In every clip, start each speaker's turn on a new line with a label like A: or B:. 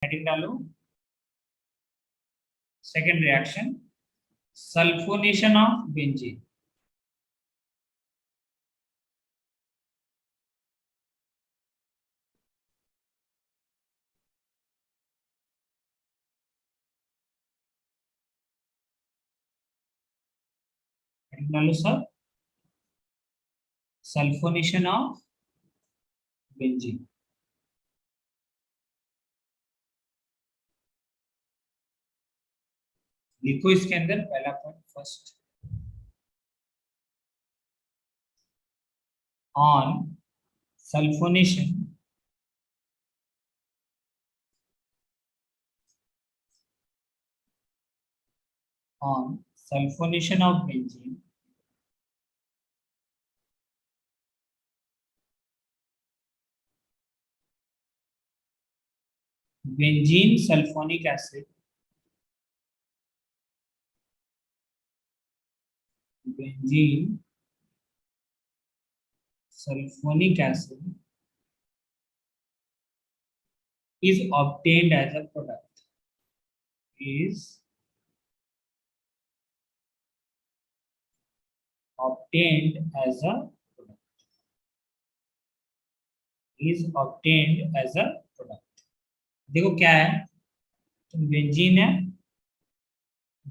A: Heading डालो। Second reaction, sulphonation of benzene. Heading डालो sir, sulphonation of benzene. लिखो इसके अंदर पहला point first, on sulphonation of benzene, benzene sulfonic acid, benzene sulfonic acid is obtained as a product, is obtained as a product, is obtained as a product। देखो क्या है, तुम benzene है,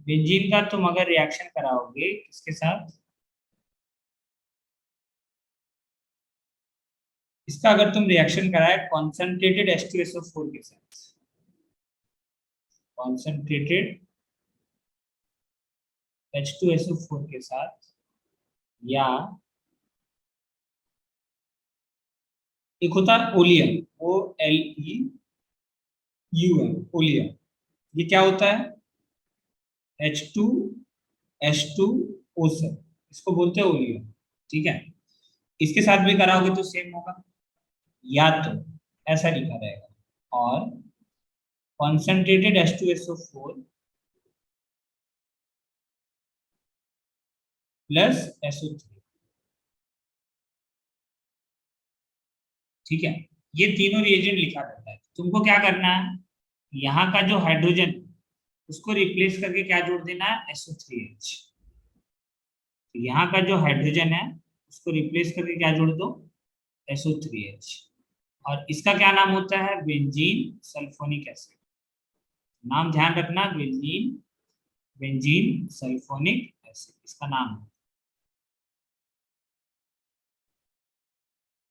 A: benzene का तुम अगर रिएक्शन कराओगे किसके साथ, इसका अगर तुम रिएक्शन कराए कॉन्सेंट्रेटेड H2SO4 के साथ, कॉन्सेंट्रेटेड H2SO4 के साथ, या एक होता है ओलियम, OLEUM, ओलियम। ये क्या होता है, H2H2O7, इसको बोलते हैं ओलियम। ठीक है, इसके साथ भी कराओगे तो सेम होगा, या तो ऐसा लिखा रहेगा, और कॉन्सेंट्रेटेड H2SO4 प्लस SO3। ठीक है, ये तीनों रिएजेंट लिखा रहता है। तुमको क्या करना है, यहाँ का जो हाइड्रोजन उसको रिप्लेस करके क्या जोड़ देना है, SO3H। तो यहाँ का जो हाइड्रोजन है उसको रिप्लेस करके क्या जोड़ दो, SO3H। और इसका क्या नाम होता है, बेंजीन सल्फोनिक एसिड। नाम ध्यान रखना, बेंजीन सल्फोनिक एसिड इसका नाम है,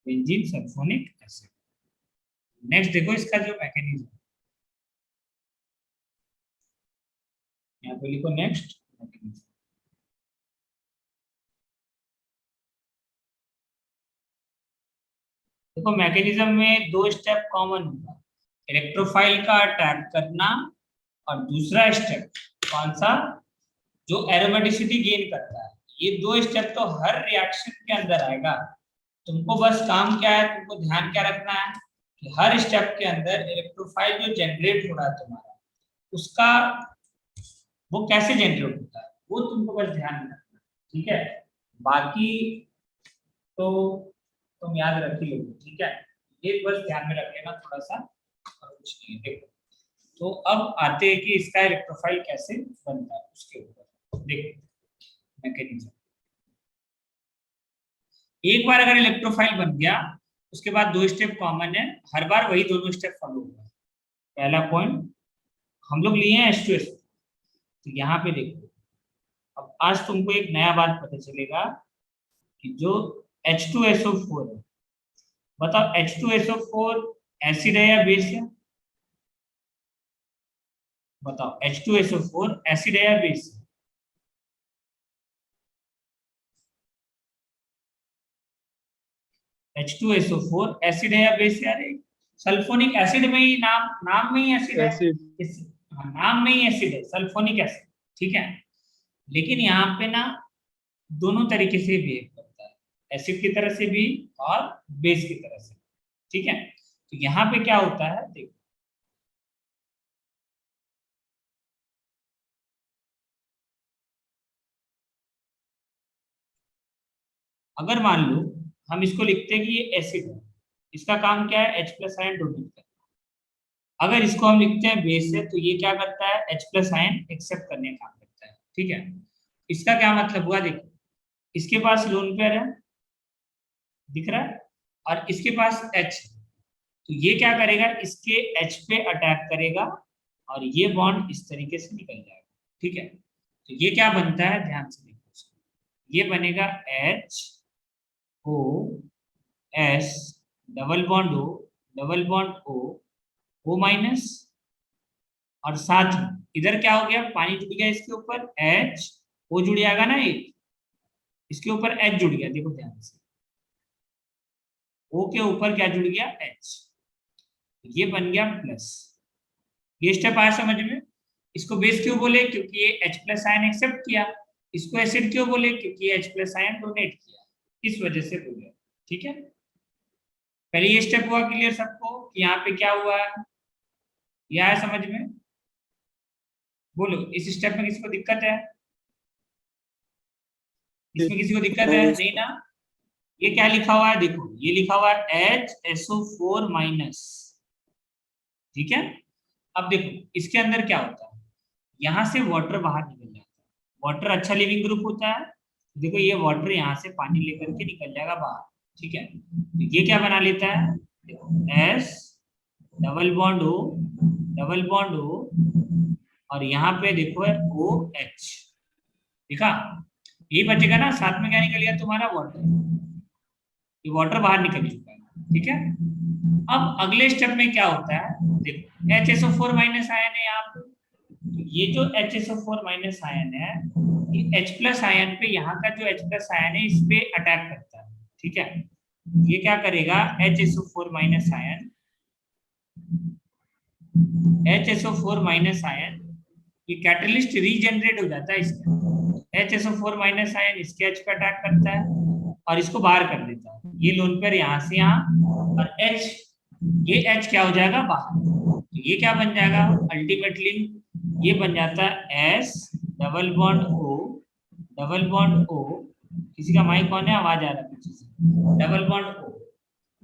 A: बेंजीन सल्फोनिक एसिड। नेक्स्ट देखो इसका जो मैकेनिज्म, यहाँ पे लिखो नेक्स्ट मैकेनिज्म। देखो मैकेनिज्म में दो स्टेप कॉमन होगा, इलेक्ट्रोफाइल का अटैक करना, और दूसरा स्टेप कौन सा, जो एरोमेटिसिटी गेन करता है। ये दो स्टेप तो हर रिएक्शन के अंदर आएगा। तुमको बस काम क्या है, तुमको ध्यान क्या रखना है कि हर स्टेप के अंदर इलेक्ट्रोफाइल जो जनरेट हो रहा है तुम्हारा, उसका वो कैसे जनरेट होता है वो तुमको बस ध्यान में रखना। ठीक है, बाकी तो तुम याद रख ही लोगे। ठीक है, ये बस ध्यान में रख लेना थोड़ा सा, और कुछ नहीं। देखो तो अब आते हैं कि इसका इलेक्ट्रोफाइल कैसे बनता है उसके ऊपर। देखो मैकेनिज्म, एक बार अगर इलेक्ट्रोफाइल बन गया उसके बाद दो स्टेप कॉमन है, हर बार वही दोनों स्टेप फॉलो होगा। पहला पॉइंट हम लोग लिए हैं H2SO, तो यहाँ पे देखो, अब आज तुमको एक नया बात पता चलेगा कि जो H2SO4 है, बताओ H2SO4 एसिड है या बेस है, बताओ H2SO4 एसिड है या बेस है। H2SO4 एसिड है या बेस है, अरे सल्फोनिक एसिड में ही नाम में ही एसिड है, नाम में ही एसिड है सल्फोनिक एसिड। ठीक है, लेकिन यहाँ पे ना दोनों तरीके से बिहेव करता है, एसिड की तरह से भी और बेस की तरह से। ठीक है, तो यहाँ पे क्या होता है, देखो अगर मान लो हम इसको लिखते हैं कि ये एसिड है, इसका काम क्या है, H+ आयन डोनेट करना। अगर इसको हम लिखते हैं बेस से, तो ये क्या करता है, H प्लस आयन एक्सेप्ट करने का काम करता है। ठीक है, इसका क्या मतलब हुआ, देखो इसके पास लोन पेयर है, दिख रहा है, और इसके पास H, तो ये क्या करेगा, इसके H पे अटैक करेगा और ये बॉन्ड इस तरीके से निकल जाएगा। ठीक है, तो ये क्या बनता है, ध्यान से देखो इसको, ये बनेगा HOS double bond O double bond O minus, और साथ में इधर क्या हो गया, पानी जुड़ गया इसके ऊपर, HO जुड़ जाएगा ना, एक इसके ऊपर H जुड़ गया, देखो ध्यान से, O के ऊपर क्या जुड़ गया, H, ये बन गया प्लस। ये स्टेप आया समझ में। इसको बेस क्यों बोले, क्योंकि ये H प्लस आयन एक्सेप्ट किया। इसको एसिड क्यों बोले, क्योंकि ये H प्लस आयन डोनेट किया, इस वजह से बोले। ठीक है, पहले ये स्टेप हुआ क्लियर सबको कि यहाँ पे क्या हुआ है, ये आया समझ में। बोलो, इस स्टेप में किसी को दिक्कत है, इसमें किसी को दिक्कत है, नहीं ना। ये क्या लिखा हुआ है, देखो ये लिखा हुआ है HSO4 माइनस। ठीक है, अब देखो इसके अंदर क्या होता है, यहाँ से वाटर बाहर निकल जाता है, वाटर अच्छा लिविंग ग्रुप होता है, देखो ये वाटर यहाँ से पानी लेकर के निकल जाएगा बाहर। ठीक है, तो ये क्या बना लेता है, देखो S double bond O double bond O, और यहाँ पे देखो है OH, देखा, यही बचेगा ना, साथ में क्या निकल गया तुम्हारा, वाटर, ये वाटर बाहर निकल चुका है। ठीक है, अब अगले स्टेप में क्या होता है, देखो HSO4 माइनस आयन है यहाँ पे, तो ये जो HSO4 माइनस आयन है, ये H प्लस आयन पे, यहाँ का जो H प्लस आयन है इस पे अटैक करता है। ठीक है, ये क्या करेगा, HSO4 minus ion, HSO4 minus ion, ये कैटलिस्ट रीजनरेट हो जाता है इसका, HSO4 माइनस आयन इसके H पे अटैक करता है और इसको बाहर कर देता है, ये लोन पेयर यहाँ से यहाँ, और H, ये H क्या हो जाएगा, बाहर, तो ये क्या बन जाएगा, अल्टीमेटली ये बन जाता है S double bond O double bond O, किसी का माइक ऑन है, आवाज आ रहा है पीछे से, डबल बॉन्ड O,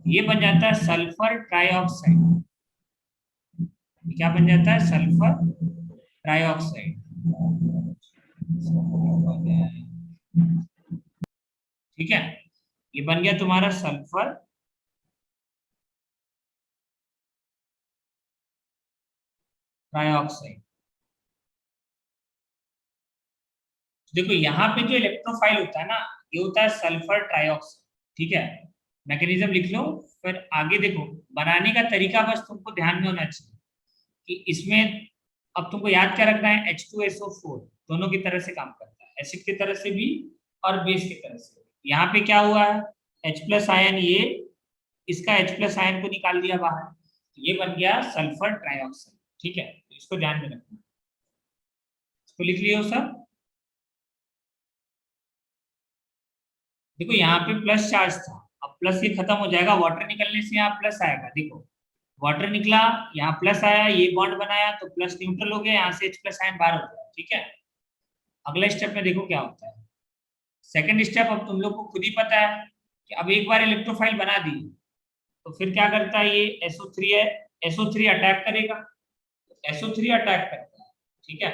A: ये बन जाता है सल्फर ट्राइऑक्साइड, क्या बन जाता है, सल्फर ट्राइऑक्साइड। ठीक है, ये बन गया तुम्हारा सल्फर ट्राइऑक्साइड। देखो यहाँ पे जो इलेक्ट्रोफाइल होता है ना, ये होता है सल्फर ट्राइऑक्साइड। ठीक है, मैकेनिज्म लिख लो, फिर आगे देखो बनाने का तरीका बस तुमको ध्यान में होना चाहिए कि इसमें अब तुमको याद क्या रखना है, H2SO4 दोनों की तरह से काम करता है, एसिड की तरह से भी और बेस की तरह से। यहाँ पे क्या हुआ है, H प्लस आयन, ये इसका H प्लस आयन को निकाल दिया बाहर, ये बन गया सल्फर ट्राइऑक्साइड। ठीक है, तो इसको ध्यान में रखना, इसको लिख लियो सब। देखो यहाँ पे प्लस चार्ज था, अब प्लस ये खत्म हो जाएगा, वाटर निकलने से यहाँ प्लस आएगा, देखो वाटर निकला, यहाँ प्लस आया, ये बॉन्ड बनाया तो प्लस न्यूट्रल हो गया, यहाँ से H प्लस आयन बाहर हो गया। ठीक है, अगले स्टेप में देखो क्या होता है, सेकंड स्टेप अब तुम लोग को खुद ही पता है कि अब एक बार इलेक्ट्रोफाइल बना दी तो फिर क्या करता है, ये SO3 है, SO3 अटैक करेगा, SO3 अटैक करता है। ठीक है,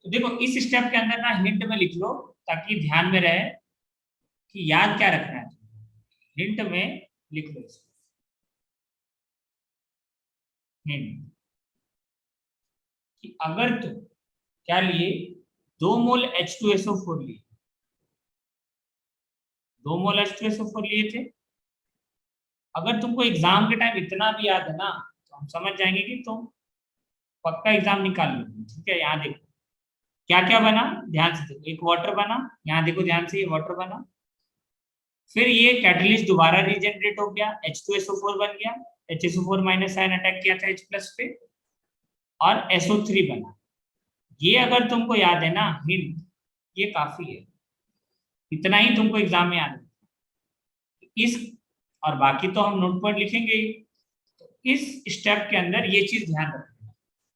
A: तो देखो इस स्टेप के अंदर ना हिंट में लिख लो ताकि ध्यान में रहे कि याद क्या रखना है, हिंट में लिख लो इसको, हिंट कि अगर तुम क्या लिए, 2 मोल H2SO4 लिए, 2 मोल H2SO4 लिए थे, अगर तुमको एग्जाम के टाइम इतना भी याद है ना, तो हम समझ जाएंगे कि तुम पक्का एग्जाम निकाल लोगे। ठीक है, यहाँ देखो क्या क्या बना, ध्यान से देखो, एक वाटर बना, यहाँ देखो ध्यान से, ये वाटर बना, फिर ये कैटलिस्ट दोबारा रीजनरेट हो गया, H2SO4 बन गया, HSO4 माइनस आयन अटैक किया था H प्लस पे, और SO3 बना। ये अगर तुमको याद है ना हिंट, ये काफी है, इतना ही तुमको एग्जाम में याद है। इस और बाकी तो हम नोट पर लिखेंगे ही, तो इस स्टेप के अंदर ये चीज ध्यान रखना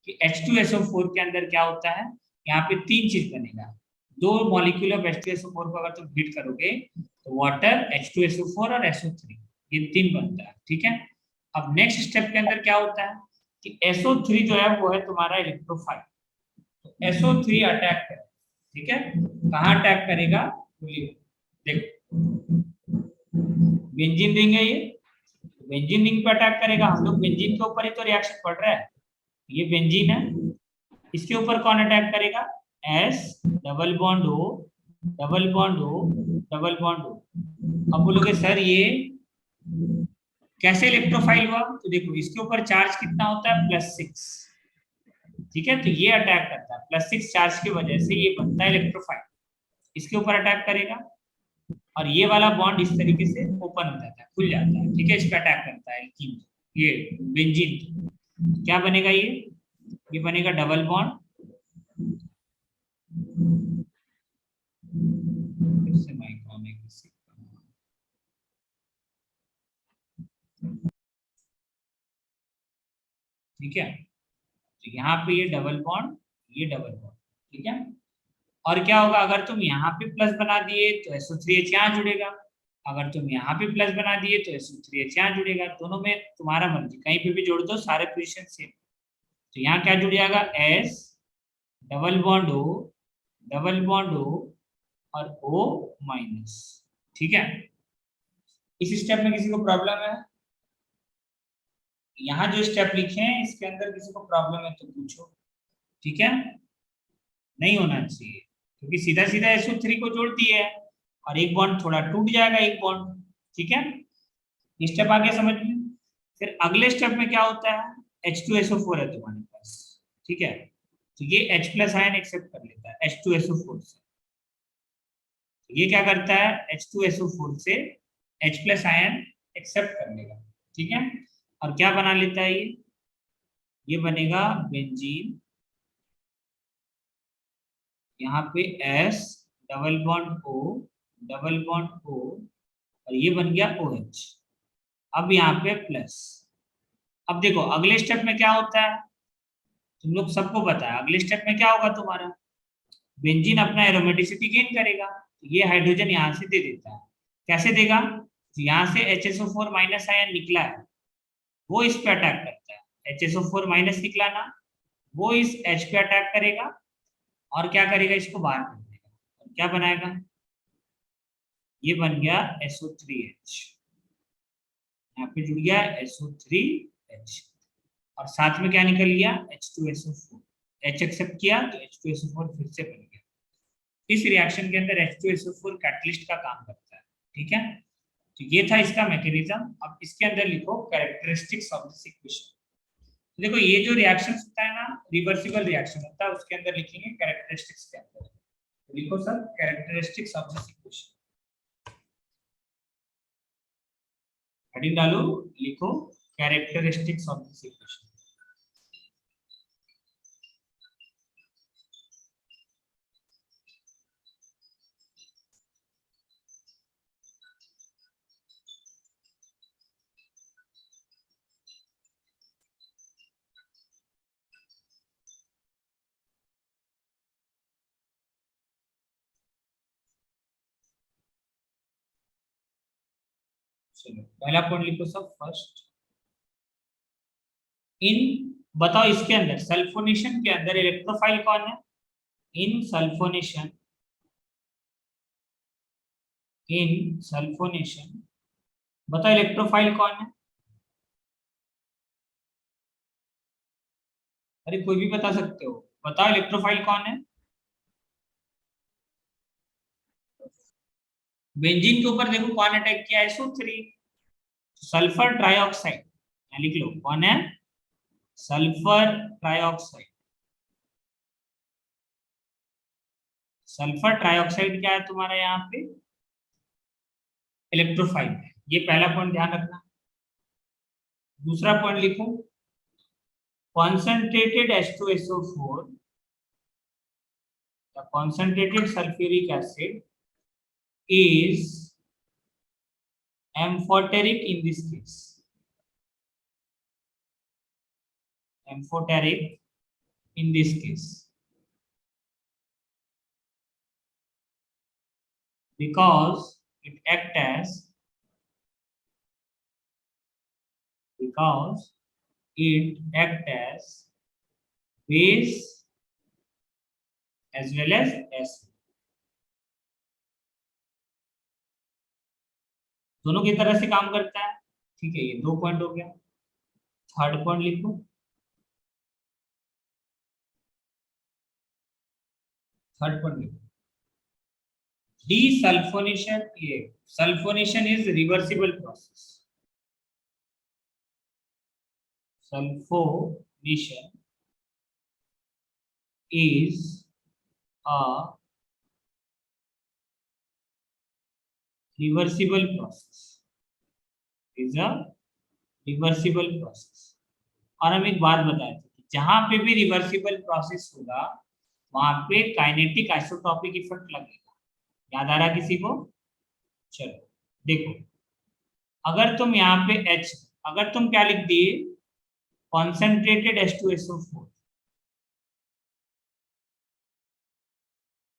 A: कि H2SO4 के अंदर क्या होता है, यहाँ पे 3 चीज बनेगा, 2 मॉलिक्यूल ऑफ H2SO4 को अगर तुम हीट करोगे तो वाटर, H2SO4 और SO3, ये 3 बनता है। ठीक है, अब नेक्स्ट स्टेप के अंदर क्या होता है कि SO3 जो है वो है तुम्हारा इलेक्ट्रोफाइल। तो SO3 अटैक करे, ठीक है, कहाँ अटैक करेगा बोलिए। देखो बेंजीन रिंग है ये, बेंजीन रिंग पे अटैक करेगा। हम लोग बेंजीन के ऊपर ही तो रिएक्शन पढ़ रहे हैं, ये बेंजीन है, इसके ऊपर कौन अटैक करेगा, S double bond O double bond O double bond O। अब बोलोगे सर ये कैसे इलेक्ट्रोफाइल हुआ, तो देखो इसके ऊपर चार्ज कितना होता है, +6, ठीक है, तो ये अटैक करता है, +6 चार्ज की वजह से ये बनता है इलेक्ट्रोफाइल, इसके ऊपर अटैक करेगा और ये वाला बॉन्ड इस तरीके से ओपन हो जाता है, खुल जाता है, ठीक है, इस पे अटैक करता है एल्कीन, ये बेंजीन, क्या बनेगा ये बनेगा डबल बॉन्ड, फिर से माइक्रोन एक ठीक है, तो यहाँ पे ये डबल बॉन्ड, ये डबल बॉन्ड, ठीक है। और क्या होगा, अगर तुम यहाँ पे प्लस बना दिए तो SO3H यहाँ जुड़ेगा, अगर तुम यहाँ पे प्लस बना दिए तो SO3H यहाँ जुड़ेगा, दोनों में तुम्हारा मर्जी, कहीं पे भी जोड़ दो, सारे पोजीशन सेम। तो यहाँ क्या जुड़ जाएगा, S double bond O double bond O और O-, ठीक है। इस स्टेप में किसी को प्रॉब्लम है, यहाँ जो स्टेप लिखे हैं इसके अंदर किसी को प्रॉब्लम है तो पूछो, ठीक है, नहीं होना चाहिए, क्योंकि सीधा सीधा SO3 को जोड़ दिए है और एक बॉन्ड थोड़ा टूट जाएगा, एक बॉन्ड, ठीक है। ये स्टेप आगे समझ में। फिर अगले स्टेप में क्या होता है, H2SO4 है तुम्हारे पास, ठीक है, तो ये H+ आयन एक्सेप्ट कर लेता है H2SO4 से, ये क्या करता है, H2SO4 से H+ आयन एक्सेप्ट कर लेगा, ठीक है, और क्या बना लेता है ये बनेगा बेंजीन, यहाँ पे S double bond O double bond O और ये बन गया OH। अब यहाँ पे प्लस, अब देखो अगले स्टेप में क्या होता है, तुम लोग सबको पता है अगले स्टेप में क्या होगा तुम्हारा, बेंजीन अपना एरोमेटिसिटी गेन करेगा, तो ये हाइड्रोजन यहाँ से दे देता है, कैसे देगा, तो यहाँ से HSO4 माइनस आयन निकला है, वो इस पे अटैक करता है, HSO4 माइनस निकला ना, वो इस H पे अटैक करेगा और क्या करेगा, इसको बाहर कर देगा, और क्या बनाएगा, ये बन गया SO3H, यहाँ पे जुड़ गया SO3H और साथ में क्या निकल गया, H2SO4, H एक्सेप्ट किया तो H2SO4 फिर से बन गया। इस रिएक्शन के अंदर H2SO4 कैटलिस्ट का काम करता है, ठीक है, तो ये था इसका मैकेनिज्म। अब इसके अंदर लिखो कैरेक्टरिस्टिक्स ऑफ दिस इक्वेशन। देखो ये जो रिएक्शन होता है ना, रिवर्सिबल रिएक्शन होता है, उसके अंदर लिखेंगे कैरेक्टरिस्टिक्स के अंदर, लिखो sir characteristics of this equation, heading डालो, लिखो कैरेक्टरिस्टिक्स ऑफ दिस इक्वेशन। चलो पहला पॉइंट लिखो सब, फर्स्ट इन, बताओ इसके अंदर सल्फोनेशन के अंदर इलेक्ट्रोफाइल कौन है, इन सल्फोनेशन, इन सल्फोनेशन बताओ इलेक्ट्रोफाइल कौन है, अरे कोई भी बता सकते हो, बताओ इलेक्ट्रोफाइल कौन है। बेंजीन के ऊपर देखो कौन अटैक किया है, SO3, सल्फर ट्राइऑक्साइड, लिख लो कौन है, सल्फर ट्राइऑक्साइड, सल्फर ट्राइऑक्साइड क्या है तुम्हारा यहाँ पे, इलेक्ट्रोफाइल है, ये पहला पॉइंट ध्यान रखना। दूसरा पॉइंट लिखो concentrated H2SO4, the concentrated sulfuric acid is amphoteric in this case, amphoteric in this case because it act as, because it act as base as well as acid, दोनों की तरह से काम करता है। ठीक है, ये 2 पॉइंट हो गया। थर्ड पॉइंट लिखो, थर्ड पॉइंट लिखो, desulfonation, ये sulfonation is reversible process, sulfonation is a reversible process, is a reversible process। और हम एक बात बताए थे कि जहां पे भी रिवर्सिबल प्रोसेस होगा वहां पे काइनेटिक आइसोट्रोपिक इफेक्ट लगेगा। याद आ रहा किसी को? चलो देखो, अगर तुम यहाँ पे H, अगर तुम क्या लिख दिए, कॉन्सेंट्रेटेड H2SO4,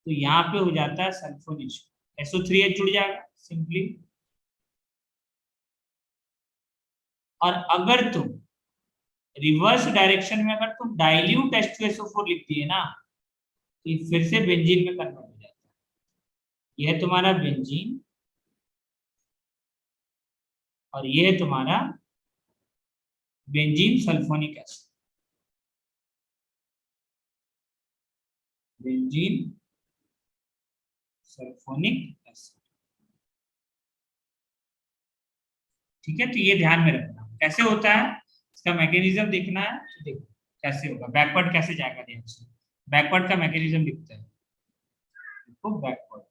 A: तो यहाँ पे हो जाता है सल्फोनेशन, SO3H जुड़ जाएगा सिंपली। और अगर तुम रिवर्स डायरेक्शन में अगर तुम डाइल्यूट H2SO4 लिख दिए ना, तो ये फिर से बेंजीन में कन्वर्ट हो जाता है। यह है तुम्हारा बेंजीन और यह है तुम्हारा benzene sulphonic acid, benzene sulphonic acid. ठीक है, तो ये ध्यान में रखना कैसे होता है, इसका मैकेनिज्म देखना है। तो देखो कैसे होगा, बैकवर्ड कैसे जाएगा रिएक्शन, बैकवर्ड का मैकेनिज्म दिखता है, देखो बैकवर्ड।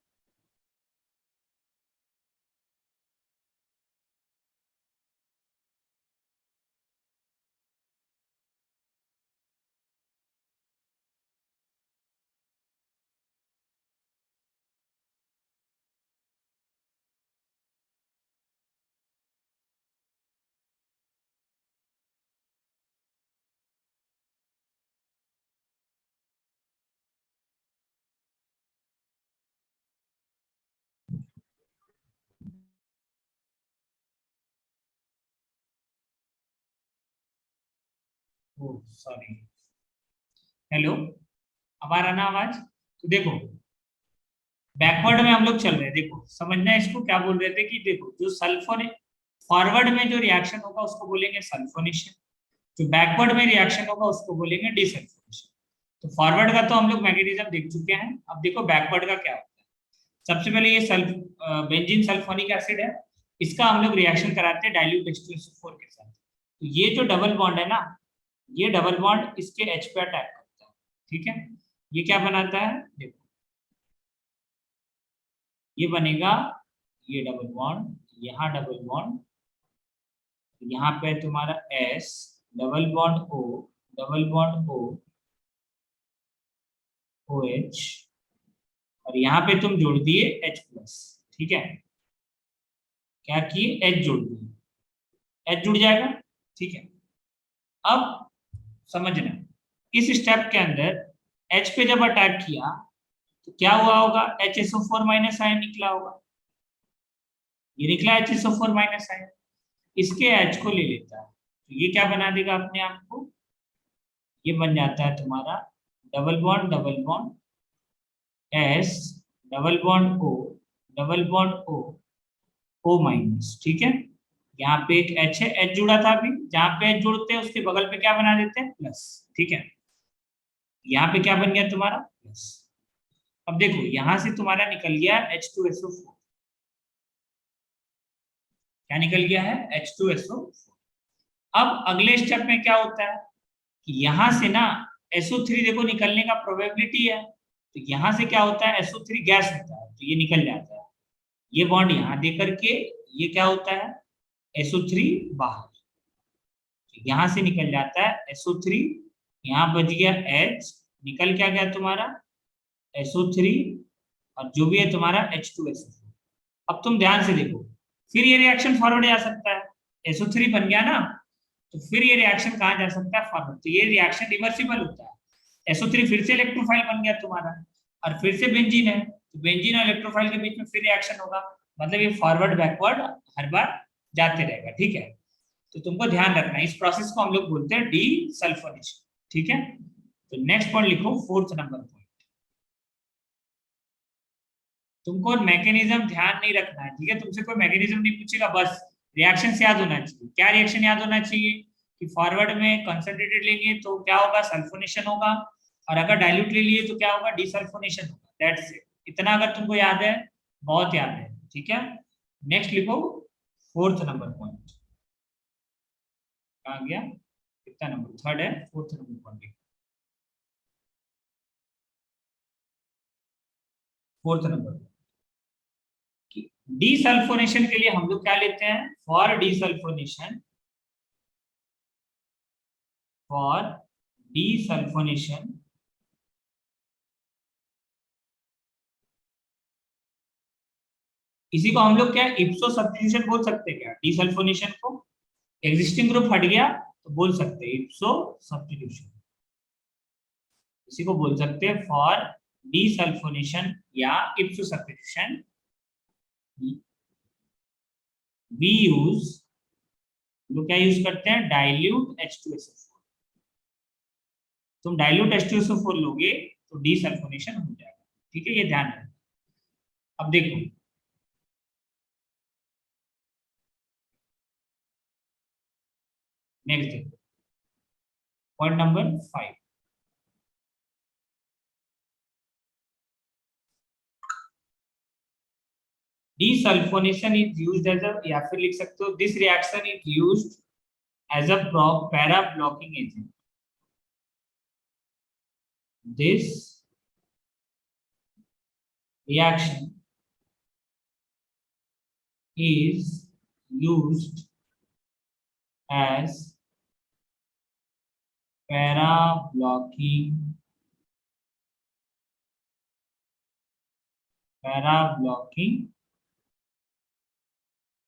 A: ओह सॉरी, हेलो, अब आ रहा ना आवाज? तो देखो बैकवर्ड में हम लोग चल रहे हैं, देखो समझना है इसको। क्या बोल रहे थे कि देखो जो सल्फोने फॉरवर्ड में जो रिएक्शन होगा उसको बोलेंगे सल्फोनेशन, जो बैकवर्ड में रिएक्शन होगा उसको बोलेंगे डिसल्फोनेशन। तो फॉरवर्ड का तो हम लोग मैकेनिज्म देख चुके हैं, अब देखो बैकवर्ड का क्या होता है। सबसे पहले ये बेंजीन सल्फोनिक एसिड है, इसका हम लोग रिएक्शन कराते हैं डाइल्यूट H2SO4 के साथ। तो ये जो डबल बॉन्ड है ना, ये डबल बॉन्ड इसके H पे अटैक करता है। ठीक है, ये क्या बनाता है, देखो ये बनेगा, ये डबल बॉन्ड, यहाँ डबल बॉन्ड, यहाँ पे तुम्हारा S, double bond O, double bond O, OH, और यहाँ पे तुम जोड़ दिए H+। ठीक है, क्या किए, H जोड़ दिए, H जुड़ जाएगा। ठीक है, अब समझना इस स्टेप के अंदर H पे जब अटैक किया तो क्या हुआ होगा, HSO4 माइनस आयन निकला होगा, ये निकला HSO4 माइनस आयन, इसके H को ले लेता है तो ये क्या बना देगा अपने आप को, ये बन जाता है तुम्हारा double bond S, double bond O, double bond O, O minus. ठीक है, यहाँ पे एक H है, H जुड़ा था अभी, जहां पे H जुड़ते हैं उसके बगल पे क्या बना देते हैं, प्लस। ठीक है, यहाँ पे क्या बन गया तुम्हारा, प्लस। अब देखो यहां से तुम्हारा निकल गया H2SO4, क्या निकल गया है, H2SO4। अब अगले स्टेप में क्या होता है कि यहां से ना SO3 देखो निकलने का प्रोबेबिलिटी है, तो यहां से क्या होता है, SO3 गैस होता है तो ये निकल जाता है, ये बॉन्ड यहाँ दे करके ये क्या होता है, SO3 बाहर, तो यहां से निकल जाता है SO3, यहाँ बच गया H, निकल क्या गया तुम्हारा SO3, और जो भी है तुम्हारा H2SO4। अब तुम ध्यान से देखो, फिर ये रिएक्शन फॉरवर्ड जा सकता है, SO3 बन गया ना, तो फिर ये रिएक्शन कहाँ जा सकता है, फॉरवर्ड। तो ये रिएक्शन रिवर्सिबल होता है, SO3 फिर से इलेक्ट्रोफाइल बन गया तुम्हारा, और फिर से बेंजीन है, तो बेंजीन और इलेक्ट्रोफाइल के बीच में फिर रिएक्शन होगा, मतलब ये फॉरवर्ड बैकवर्ड हर बार जाते रहेगा। ठीक है, तो तुमको ध्यान रखना है, इस प्रोसेस को हम लोग बोलते हैं डीसल्फोनेशन। ठीक है, तो नेक्स्ट पॉइंट लिखो, फोर्थ नंबर पॉइंट। तुमको मैकेनिज्म ध्यान नहीं रखना है, ठीक है, तुमसे कोई मैकेनिज्म नहीं पूछेगा, बस रिएक्शन याद होना चाहिए। क्या रिएक्शन याद होना चाहिए कि फॉरवर्ड में कंसंट्रेटेड लेंगे तो क्या होगा, सल्फोनेशन होगा, और अगर डाइल्यूट ले लिए तो क्या होगा, डीसल्फोनेशन होगा। दैट्स इट, इतना अगर तुमको याद है, बहुत याद है। ठीक है, नेक्स्ट लिखो फोर्थ नंबर पॉइंट। कहाँ गया, कितना नंबर, थर्ड है, fourth number point. Fourth number desulphonation के लिए हम लोग क्या लेते हैं, फॉर डीसल्फोनेशन, फॉर डीसल्फोनेशन इसी को हम लोग क्या इप्सो सब्स्टिट्यूशन बोल सकते हैं क्या, डीसल्फोनेशन को, एग्जिस्टिंग ग्रुप हट गया तो बोल सकते हैं इप्सो सब्स्टिट्यूशन, इसी को बोल सकते हैं फॉर डीसल्फोनेशन या इप्सो सब्स्टिट्यूशन। वी यूज, लोग क्या यूज करते हैं, डाइल्यूट H2SO4। तुम डाइल्यूट H2SO4 लोगे तो डीसल्फोनेशन हो जाएगा। ठीक है, ये ध्यान रखना। अब देखो, नेक्स्ट देखो, point number 5। Desulphonation is used as a, या फिर लिख सकते हो this reaction is used as a para blocking agent. This reaction is used as para blocking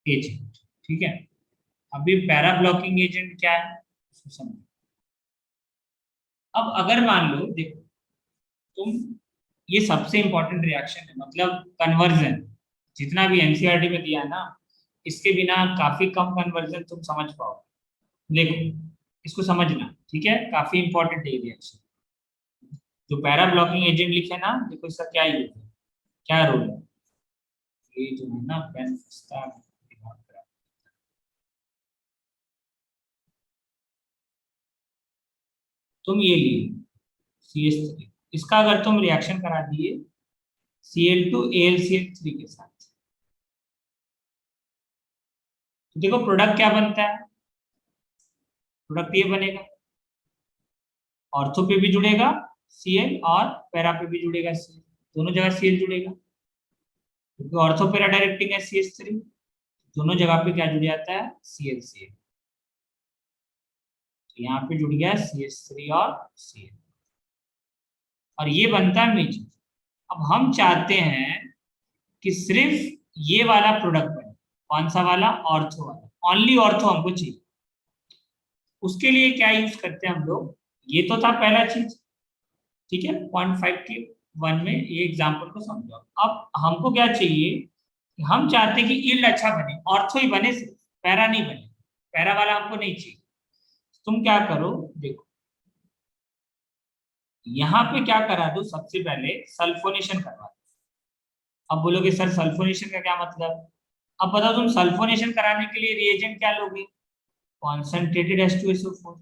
A: agent. ठीक है, अभी पैरा ब्लॉकिंग एजेंट क्या है उसको समझो। अब अगर मान लो, देखो तुम, ये सबसे इंपॉर्टेंट रिएक्शन है, मतलब कन्वर्जन, जितना भी एनसीईआरटी में दिया है ना, इसके बिना काफी कम कन्वर्जन तुम समझ पाओगे। देखो इसको समझना, ठीक है, काफी इंपॉर्टेंट है रिएक्शन। जो पैरा ब्लॉकिंग एजेंट लिखे ना, देखो इसका क्या यूज है, क्या रोल है। ये जो है ना पेन फंसता है, दिमाग खराब। तुम ये लिए CH3, इसका अगर तुम रिएक्शन करा दिए Cl2 AlCl3 के साथ, तो देखो प्रोडक्ट क्या बनता है, प्रोडक्ट ये बनेगा, ऑर्थो पे भी जुड़ेगा Cl और पैरा पे भी जुड़ेगा Cl, दोनों जगह Cl जुड़ेगा, क्योंकि ऑर्थो पैरा डायरेक्टिंग है CH3, दोनों जगह पे क्या जुड़ जाता है, Cl। तो यहाँ पे जुड़ गया CH3 और Cl, और ये बनता है मेजर। अब हम चाहते हैं कि सिर्फ ये वाला प्रोडक्ट बने, कौन सा वाला, ऑर्थो वाला, ओनली ऑर्थो हमको चाहिए। उसके लिए क्या यूज करते हैं हम लोग, ये तो था पहला चीज, ठीक है, 0.5 के 1 में ये एग्जांपल को समझो। अब हमको क्या चाहिए, हम चाहते हैं कि यील्ड अच्छा बने, ऑर्थो ही बने, सिर्फ पैरा नहीं बने, पैरा वाला हमको नहीं चाहिए। तुम क्या करो, देखो यहाँ पे क्या करा दो, सबसे पहले सल्फोनेशन करवा दो। अब बोलोगे सर सल्फोनेशन का क्या मतलब, अब बताओ तुम सल्फोनेशन कराने के लिए रिएजेंट क्या लोगे, कॉन्सेंट्रेटेड H2SO4।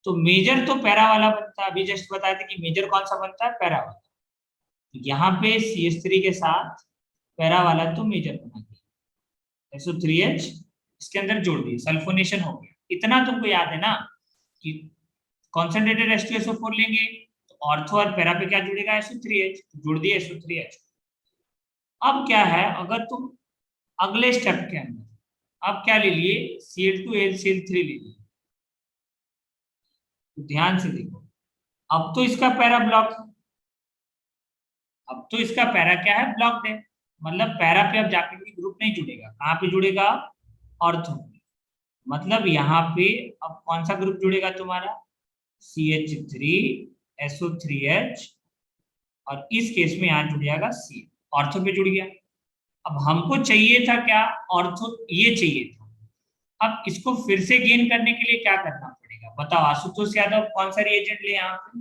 A: तो मेजर तो पैरा वाला बनता है, अभी जस्ट बताया था कि मेजर कौन सा बनता है, पैरा वाला। यहाँ पे CH3 के साथ पैरा वाला तो मेजर बना दिया, SO3H इसके अंदर जोड़ दिए, सल्फोनेशन हो गया। इतना तुमको याद है ना कि कॉन्सेंट्रेटेड H2SO4 लेंगे तो ऑर्थो और पैरा पे क्या जुड़ेगा, SO3H, जोड़ दिए SO3H। अब क्या है, अगर तुम अगले स्टेप के अंदर अब क्या ले लिए, Cl2AlCl3 ले लिए, तो ध्यान से देखो, अब तो इसका पैरा ब्लॉक है, अब तो इसका पैरा क्या है, ब्लॉक्ड है, मतलब पैरा पे अब जाके भी ग्रुप नहीं जुड़ेगा, कहाँ पे जुड़ेगा, ऑर्थो। मतलब यहाँ पे अब कौन सा ग्रुप जुड़ेगा तुम्हारा, CH3 SO3H, और इस केस में यहाँ जुड़ जाएगा C, ऑर्थो पे जुड़ गया। अब हमको चाहिए था क्या, ऑर्थो ये चाहिए था, अब इसको फिर से गेन करने के लिए क्या करना पड़ेगा बताओ आशुतोष यादव, कौन सा रिएजेंट ले यहाँ पे?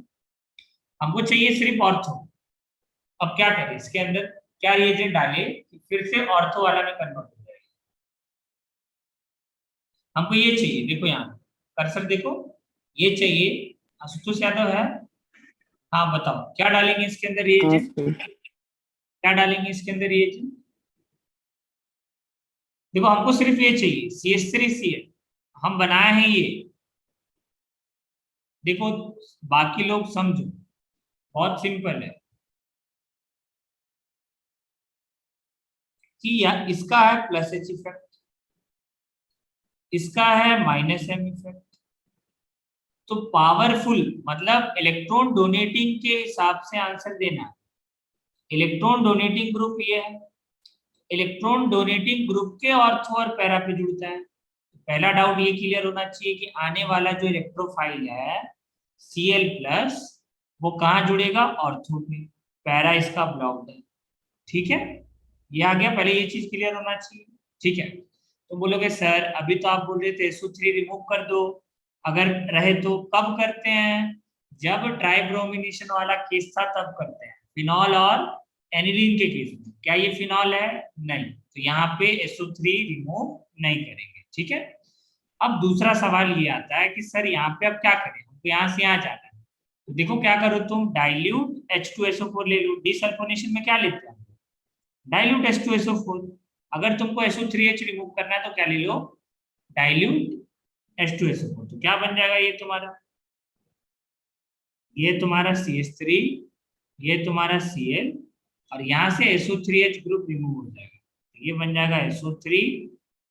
A: हमको चाहिए सिर्फ ऑर्थो। अब क्या करें, इसके अंदर क्या रिएजेंट डाले कि फिर से ऑर्थो वाला में कन्वर्ट हो जाए? हमको ये चाहिए, देखो यहाँ कर्सर देखो, ये चाहिए। आशुतोष यादव है? हाँ बताओ क्या डालेंगे इसके अंदर
B: हाँ
A: रिएजेंट?
B: सर।
A: क्या डालेंगे इसके अंदर रिएजेंट? देखो हमको सिर्फ ये चाहिए CH3Cl, हम बनाए हैं ये। देखो बाकी लोग समझो, बहुत सिंपल है कि यह इसका है प्लस H इफेक्ट, इसका है माइनस M इफेक्ट। तो पावरफुल मतलब इलेक्ट्रॉन डोनेटिंग के हिसाब से आंसर देना। इलेक्ट्रॉन डोनेटिंग ग्रुप ये है, इलेक्ट्रॉन डोनेटिंग ग्रुप के ऑर्थो और पैरा पे जुड़ता है। पहला डाउट ये क्लियर होना चाहिए कि आने वाला जो इलेक्ट्रोफाइल है Cl प्लस, वो कहाँ जुड़ेगा? ऑर्थो पे। पैरा इसका ब्लॉक्ड है, ठीक है। ये आ गया, पहले ये चीज क्लियर होना चाहिए, ठीक है। तो बोलोगे सर अभी तो आप बोल रहे थे SO3 रिमूव कर दो, अगर रहे तो कब करते हैं? जब ट्राइब्रोमिनेशन वाला केस था तब करते हैं, फिनॉल और एनिलीन के केस में। क्या ये फिनॉल है? नहीं, तो यहाँ पे SO3 रिमूव नहीं करेंगे, ठीक है। अब दूसरा सवाल ये आता है कि सर यहाँ पे अब क्या करें, हमको यहाँ से यहाँ जाना है। तो देखो क्या करो तुम, डाइल्यूट H2SO4 ले लो। डीसल्फोनेशन में क्या लेते हैं? Dilute H2SO4। अगर तुमको SO3H रिमूव करना है तो क्या ले लो? Dilute H2SO4। तो क्या बन जाएगा ये तुम्हारा? ये तुम्हारा CH3, ये तुम्हारा Cl, और यहाँ से SO3H ग्रुप रिमूव हो जाएगा। तो ये बन जाएगा SO3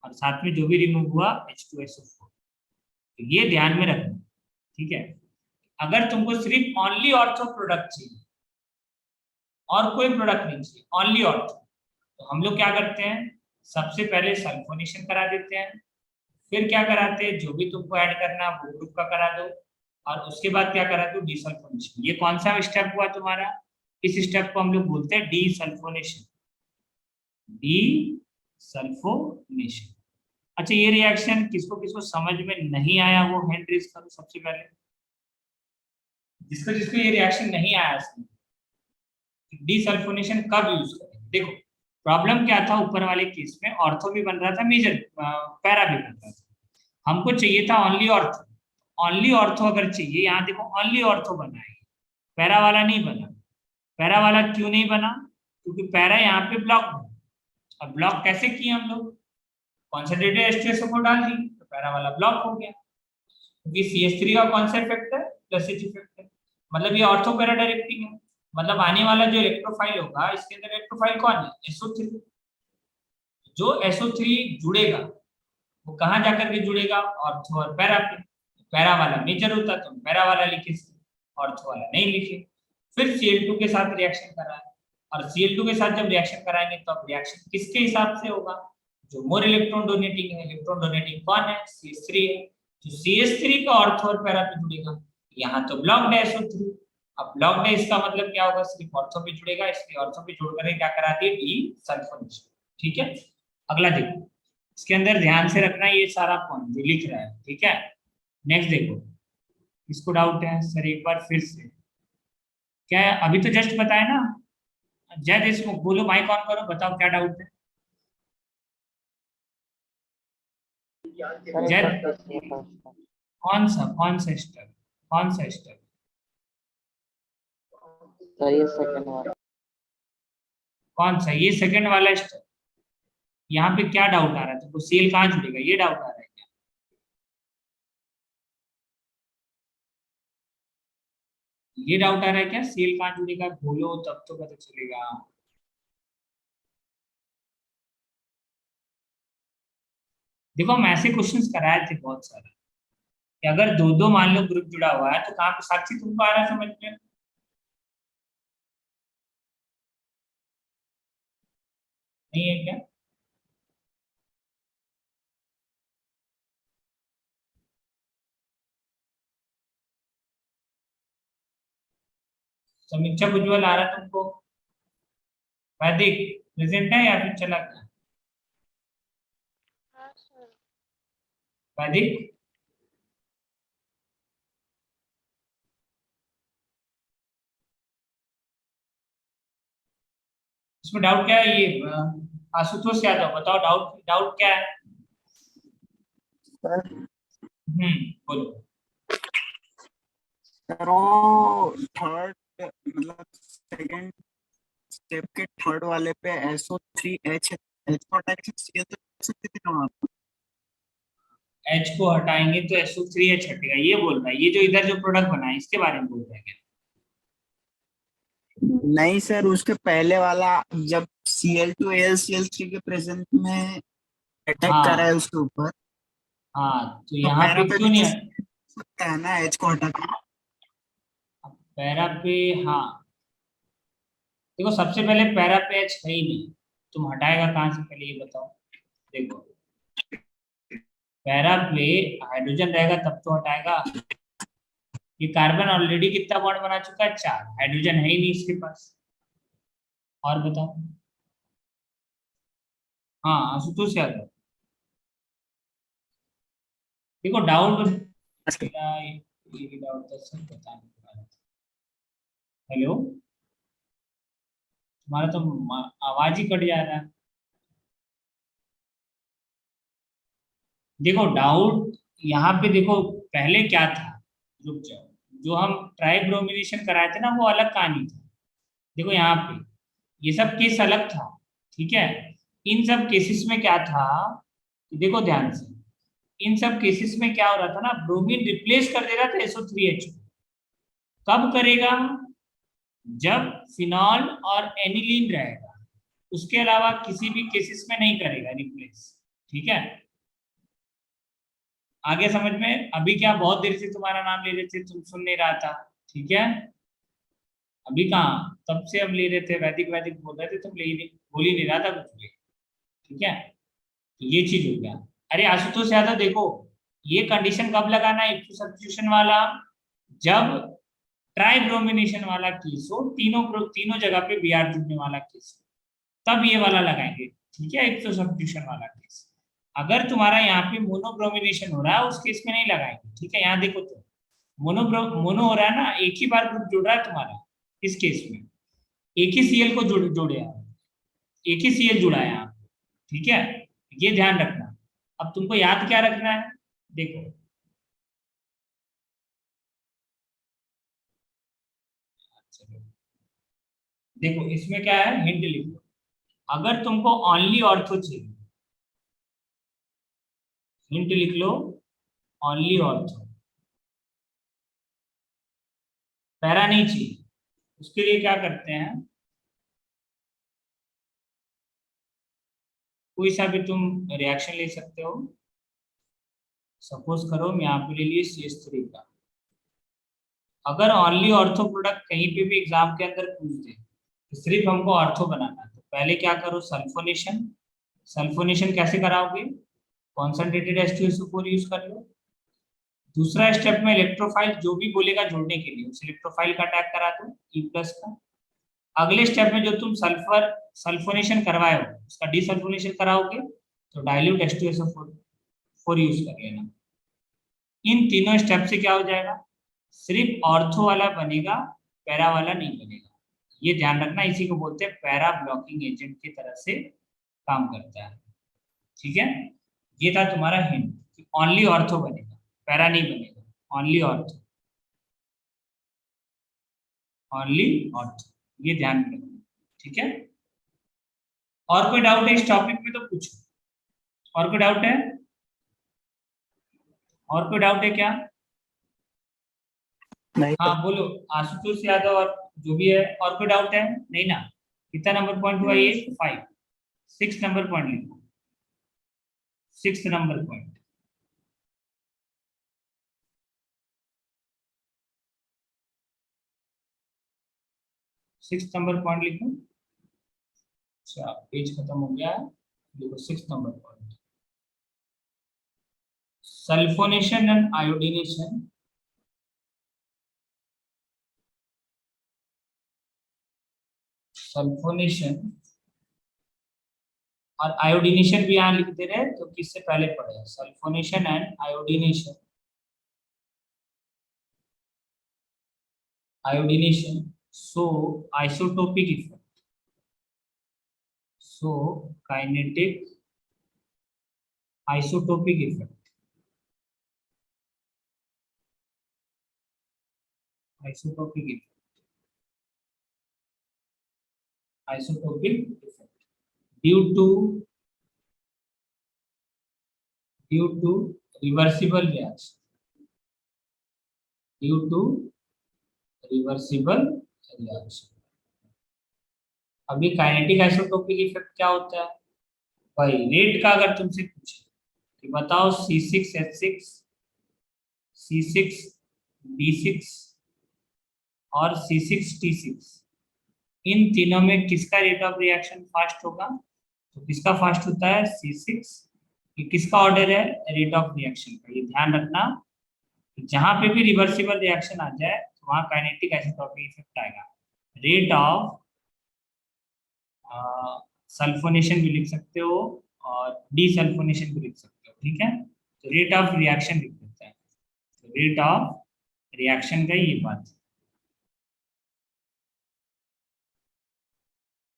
A: और साथ में जो भी रिमूव हुआ H2SO4। तो ये ध्यान में रखना, ठीक है। अगर तुमको सिर्फ ओनली ऑर्थो प्रोडक्ट चाहिए और कोई प्रोडक्ट नहीं चाहिए, ओनली ऑर्थो, तो हम लोग क्या करते हैं, सबसे पहले सल्फोनेशन करा देते हैं, फिर क्या कराते हैं, जो भी तुमको ऐड करना है वो ग्रुप का करा दो, और उसके बाद क्या करा दो, डीसल्फोनेशन। ये कौन सा स्टेप हुआ तुम्हारा? इस स्टेप को हम लोग बोलते हैं डीसल्फोनेशन। डीसल्फोनेशन। अच्छा ये रिएक्शन किसको किसको समझ में नहीं आया वो हैंड रेज करो सबसे पहले, जिसको जिसको ये रिएक्शन नहीं आया। डीसल्फोनेशन कब यूज करें? देखो प्रॉब्लम क्या था, ऊपर वाले केस में ऑर्थो भी बन रहा था, मेजर पैरा भी बन रहा था। हमको चाहिए था ओनली ऑर्थो। ओनली ऑर्थो अगर चाहिए, यहाँ देखो ओनली ऑर्थो बना है, पैरा वाला नहीं बना। पैरा वाला क्यों नहीं बना? क्योंकि पैरा यहाँ पे ब्लॉक है। अब ब्लॉक कैसे किए हम लोग? कॉन्सेंट्रेटेड H2SO4 डाल दी तो पैरा वाला ब्लॉक हो गया, क्योंकि CH3 का कौन सा इफेक्ट है? प्लस H इफेक्ट है, मतलब ये ऑर्थो पैरा डायरेक्टिंग है। मतलब आने वाला जो इलेक्ट्रोफाइल होगा इसके अंदर इलेक्ट्रोफाइल कौन है? SO3। जो SO3 जुड़ेगा वो कहाँ जाकर के जुड़ेगा? ऑर्थो और पैरा पे। पैरा वाला मेजर होता तो पैरा वाला लिखे, ऑर्थो वाला नहीं लिखे। फिर Cl2 के साथ रिएक्शन कराए, और Cl2 के साथ जब रिएक्शन कराएंगे तो अब रिएक्शन किसके हिसाब से होगा? जो मोर इलेक्ट्रॉन डोनेटिंग है। इलेक्ट्रॉन डोनेटिंग कौन है? CH3 है। तो CH3 का ऑर्थो और पैरा पे जुड़ेगा, यहाँ तो ब्लॉक्ड है SO3। अब ब्लॉक्ड है इसका मतलब क्या होगा? सिर्फ ऑर्थो पे जुड़ेगा, इसलिए ऑर्थो पे जोड़ कर क्या करा दिए, डी सल्फोनेशन, ठीक है। अगला देखो, इसके अंदर ध्यान से रखना ये सारा पॉइंट जो लिख रहा है, ठीक है। नेक्स्ट देखो, इसको डाउट है सर एक बार फिर से, क्या है? अभी तो जस्ट बताया ना। जय देशमुख बोलो, माइक ऑन करो, बताओ क्या डाउट है। जय, कौन सा स्टेप, कौन सा स्टेप?
B: सर ये सेकंड वाला।
A: कौन सा? ये सेकंड वाला स्टेप। यहाँ पे क्या डाउट आ रहा है तुमको? सेल कहाँ जुड़ेगा, ये डाउट आ रहा है क्या? ये डाउट आ रहा है क्या, सेल कहाँ जुड़ेगा? बोलो तब तो पता चलेगा। देखो हम ऐसे क्वेश्चंस कराए थे बहुत सारे, कि अगर दो दो मान लो ग्रुप जुड़ा हुआ है तो कहाँ पे साक्षी तुमको आ रहा है समझ में? नहीं है क्या? समीक्षा उज्ज्वल आ रहा है तुमको? वैदिक प्रेजेंट है या फिर चला गया?
C: हाँ सर।
A: वैदिक, इसमें डाउट क्या है? ये आशुतोष यादव बताओ, डाउट डाउट क्या है?
C: सर
A: बोलो।
C: सर वो थर्ड मतलब सेकंड स्टेप के थर्ड वाले पे SO3H H को हटा के Cl तो लिख सकते थे ना आप।
A: H को हटाएंगे तो SO3H हटेगा, ये बोल रहा है। ये जो इधर जो प्रोडक्ट बना है इसके बारे में बोल रहा है क्या?
C: नहीं सर, उसके पहले वाला जब Cl2AlCl3 के प्रेजेंट में अटैक कर रहा है
A: हाँ
C: उसके ऊपर,
A: हाँ, तो
C: तो
A: यहाँ
C: पैरा
A: पे
C: पे
A: क्यों
C: भी
A: नहीं
C: तो
A: हट?
C: सकता है ना H को हटा के।
A: पैरा पे, हाँ देखो, सबसे पहले पैरा पे H है ही नहीं, तुम हटाएगा कहाँ से पहले ये बताओ। देखो, पैरा पे हाइड्रोजन रहेगा तब तो हटाएगा। ये कार्बन ऑलरेडी कितना बॉन्ड बना चुका है? 4। हाइड्रोजन है ही नहीं इसके पास। और बताओ। हाँ आशुतोष यादव, देखो डाउट मेरा ये भी डाउट था सर, पता नहीं। हेलो, तुम्हारा तो आवाज ही कट जा रहा है। देखो डाउट यहाँ पे देखो, पहले क्या था, रुक जाओ। जो हम ट्राइब्रोमिनेशन कराए थे ना, वो अलग कहानी था। देखो यहाँ पे ये सब केस अलग था, ठीक है। इन सब केसेस में क्या था, देखो ध्यान से, इन सब केसेस में क्या हो रहा था ना, ब्रोमीन रिप्लेस कर दे रहा था SO3H को। कब करेगा? जब फिनॉल और एनिलीन रहेगा, उसके अलावा किसी भी केसेस में नहीं करेगा रिप्लेस, ठीक है। आगे समझ में? अभी क्या बहुत देर से तुम्हारा नाम ले रहे थे, तुम सुन नहीं रहा था, ठीक है। अभी कहाँ, तब से हम ले रहे थे, वैदिक वैदिक बोल रहे थे, तुम ले ही नहीं, बोल ही नहीं रहा था कुछ भी, ठीक है। तो ये चीज हो गया। अरे आशुतोष यादव देखो, ये कंडीशन कब लगाना है सब्स्टिट्यूशन वाला? जब ट्राइब्रोमिनेशन वाला केस हो, तीनों जगह पे Br जुड़ने वाला केस हो, तब ये वाला लगाएंगे, ठीक है, एक तो सब्स्टिट्यूशन वाला केस। अगर तुम्हारा यहाँ पे मोनोब्रोमिनेशन हो रहा है, उस केस में नहीं लगाएंगे, ठीक है। यहाँ देखो तो मोनो हो रहा है ना, एक ही बार ग्रुप जुड़ रहा है तुम्हारा। इस केस में एक ही Cl को जोड़े आप, एक ही Cl जुड़ा है यहाँ पे, ठीक है। ये ध्यान रखना। अब तुमको याद क्या रखना है? देखो, चलो देखो, इसमें क्या है, हिंट लिखो। अगर तुमको ओनली ऑर्थो चाहिए, हिंट लिख लो, ओनली ऑर्थो, पैरा नहीं चाहिए, उसके लिए क्या करते हैं, कोई सा भी तुम रिएक्शन ले सकते हो। सपोज करो मैं यहाँ पे ले लिए CH3 का। अगर ओनली ऑर्थो प्रोडक्ट कहीं पे भी एग्जाम के अंदर पूछ दे, तो सिर्फ हमको ऑर्थो बनाना है, तो पहले क्या करो, सल्फोनेशन। सल्फोनेशन कैसे कराओगे? कॉन्सेंट्रेटेड H2SO4 यूज कर लो। दूसरा स्टेप में इलेक्ट्रोफाइल जो भी बोलेगा जोड़ने के लिए, उस इलेक्ट्रोफाइल का अटैक करा दो E+ का। अगले स्टेप में जो तुम सल्फर सल्फोनेशन करवाए हो, उसका डिसल्फोनेशन कराओगे, तो डाइल्यूट H2SO4 यूज कर लेना। इन तीनों स्टेप से क्या हो जाएगा, सिर्फ ऑर्थो वाला बनेगा, पैरा वाला नहीं बनेगा। ये ध्यान रखना, इसी को बोलते हैं पैरा ब्लॉकिंग एजेंट की तरह से काम करता है, ठीक है। ये था तुम्हारा हिंट कि ओनली ऑर्थो बनेगा, पैरा नहीं बनेगा, ओनली ऑर्थो, ओनली ऑर्थो, ये ध्यान में रखना, ठीक है। और कोई डाउट है इस टॉपिक में तो पूछो। और कोई डाउट है? और कोई डाउट है क्या?
C: नहीं
A: हाँ बोलो, आशुतोष यादव और जो भी है। और कोई डाउट है? नहीं ना? कितना नंबर पॉइंट हुआ ये? 5। 6 नंबर पॉइंट लिखो, 6 नंबर पॉइंट। 6 नंबर पॉइंट लिखो। अच्छा, पेज खत्म हो गया है, देखो 6 number point, sulphonation and iodination. Sulphonation और आयोडीनेशन भी यहाँ लिख दे रहे हैं, तो किससे पहले पढ़े, sulphonation and iodination. Iodination, so isotopic effect, so kinetic isotopic effect, isotopic effect, isotopic effect due to reversible reaction, due to reversible reaction। अभी काइनेटिक आइसोटोपिक इफेक्ट क्या होता है भाई, रेट का अगर तुमसे पूछे कि बताओ C6H6, C6D6 और C6T6, इन तीनों में किसका रेट ऑफ रिएक्शन फास्ट होगा, तो किसका फास्ट होता है C6। ये किसका ऑर्डर है, रेट ऑफ रिएक्शन का। ये ध्यान रखना, जहां पे भी रिवर्सिबल रिएक्शन आ जाए तो वहां काइनेटिक आइसोटोपिक इफेक्ट आएगा। रेट ऑफ सल्फोनेशन भी लिख सकते हो और डीसल्फोनेशन भी लिख सकते हो, ठीक है। तो रेट ऑफ रिएक्शन लिख देते हैं, तो रेट ऑफ रिएक्शन का ये बात,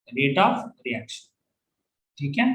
A: रेट ऑफ रिएक्शन, ठीक है।